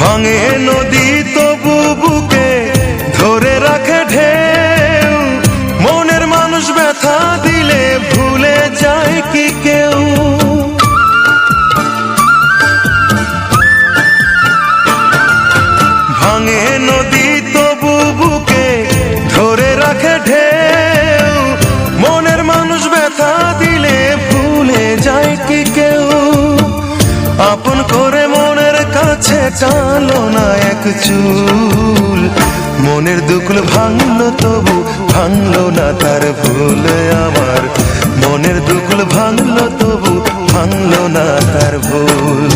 ভাঙে নদী তবু বুকে ধরে রাখে ঢেউ, মনের মানুষ ব্যথা দিলে ভুলে যায় কি কেউ? ভাঙে নদী তবু বুকে ধরে রাখে ঢেউ, মনের মানুষ ব্যথা দিলে ভুলে যায় কি কেউ? আপন করে মনের কাছে টানলো না এক চুল, মনের দুকুল ভাঙলো তবু ভাঙলো না তার ভুল। আমার মনের দুকুল ভাঙলো তবু ভাঙলো না তার ভুল।